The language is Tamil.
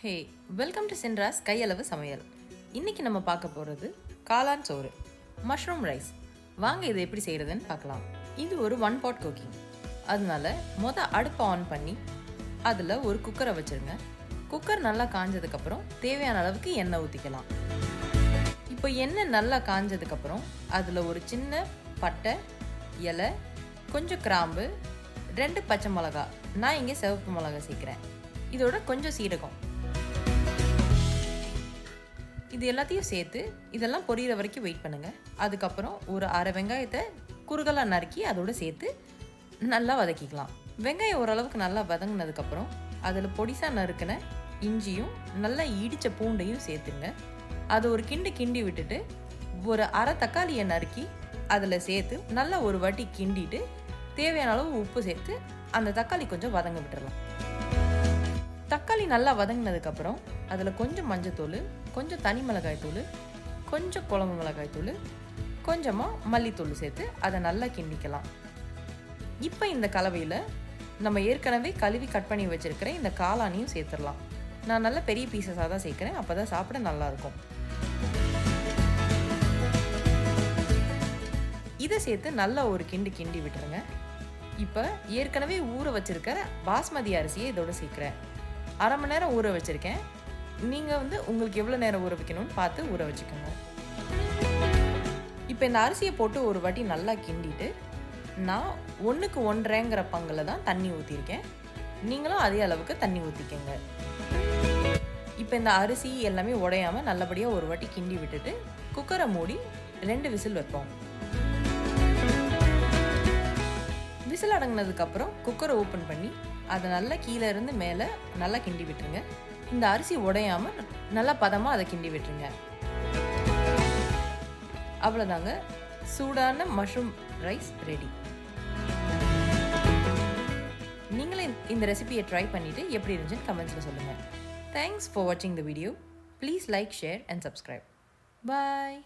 ஹே, வெல்கம் டு சின்ராஸ் கையளவு சமையல். இன்றைக்கி நம்ம பார்க்க போகிறது காளான் சோறு, மஷ்ரூம் ரைஸ். வாங்க இதை எப்படி செய்கிறதுன்னு பார்க்கலாம். இது ஒரு 1 pot குக்கிங். அதனால அடுப்பை ஆன் பண்ணி அதில் ஒரு குக்கரை வச்சுருங்க. குக்கர் நல்லா காஞ்சதுக்கப்புறம் தேவையான அளவுக்கு எண்ணெய் ஊற்றிக்கலாம். இப்போ எண்ணெய் நல்லா காஞ்சதுக்கப்புறம் அதில் ஒரு சின்ன பட்டை, இலை, கொஞ்சம் கிராம்பு, 2 பச்சை மிளகா, நான் இங்கே சிவப்பு மிளகா சேர்க்குறேன், இதோட கொஞ்சம் சீரகம், இது எல்லாத்தையும் சேர்த்து இதெல்லாம் பொரியிற வரைக்கும் வெயிட் பண்ணுங்கள். அதுக்கப்புறம் ஒரு அரை வெங்காயத்தை குறுகலாக நறுக்கி அதோடு சேர்த்து நல்லா வதக்கிக்கலாம். வெங்காயம் ஓரளவுக்கு நல்லா வதங்கினதுக்கப்புறம் அதில் பொடிசாக நறுக்கின இஞ்சியும் நல்லா இடித்த பூண்டையும் சேர்த்துங்க. அதை ஒரு கிண்டி விட்டுட்டு ஒரு அரை தக்காளியை நறுக்கி அதில் சேர்த்து நல்லா ஒரு வாட்டி கிண்டிட்டு தேவையான அளவு உப்பு சேர்த்து அந்த தக்காளி கொஞ்சம் வதங்க விட்டுடலாம். தக்காளி நல்லா வதங்கினதுக்கப்புறம் அதில் கொஞ்சம் மஞ்சத்தூள், கொஞ்சம் தனி மிளகாய்த்தூள், கொஞ்சம் குழம்பு மிளகாய்த்தூள், கொஞ்சமாக மல்லித்தூள் சேர்த்து அதை நல்லா கிண்டிக்கலாம். இப்போ இந்த கலவையில் நம்ம ஏற்கனவே கழுவி கட் பண்ணி வச்சுருக்கிற இந்த காளானையும் சேர்த்துடலாம். நான் நல்ல பெரிய பீசஸாக தான் சேர்க்குறேன், அப்போ தான் சாப்பிட நல்லாயிருக்கும். இதை சேர்த்து நல்லா ஒரு கிண்டி விட்டுருங்க. இப்போ ஏற்கனவே ஊற வச்சுருக்கிற பாஸ்மதி அரிசியை இதோட சேர்க்குறேன். அரை மணி நேரம் ஊற வச்சுருக்கேன். நீங்கள் உங்களுக்கு எவ்வளோ நேரம் ஊற வைக்கணும்னு பார்த்து ஊற வச்சுக்கோங்க. இப்போ இந்த அரிசியை போட்டு ஒரு வாட்டி நல்லா கிண்டிட்டு நான் 1க்கு 1.5ங்கிற பங்கில் தான் தண்ணி ஊற்றிருக்கேன். நீங்களும் அதே அளவுக்கு தண்ணி ஊற்றிக்கங்க. இப்போ இந்த அரிசி எல்லாமே உடையாமல் நல்லபடியாக ஒரு வாட்டி கிண்டி விட்டுட்டு குக்கரை மூடி 2 விசில் வைப்போம். விசில் அடங்கினதுக்கப்புறம் குக்கரை ஓப்பன் பண்ணி அதை நல்லா கீழே இருந்து மேலே நல்லா கிண்டி விட்டுருங்க. இந்த அரிசி உடையாமல் நல்லா பதமாக அதை கிண்டி விட்டுருங்க. அவ்வளோதாங்க, சூடான மஷ்ரூம் ரைஸ் ரெடி. நீங்களே இந்த ரெசிபியை ட்ரை பண்ணிவிட்டு எப்படி இருந்துச்சுன்னு கமெண்ட்ஸில் சொல்லுங்கள். தேங்க்ஸ் ஃபார் வாட்சிங் the video. Please like, share and subscribe. Bye.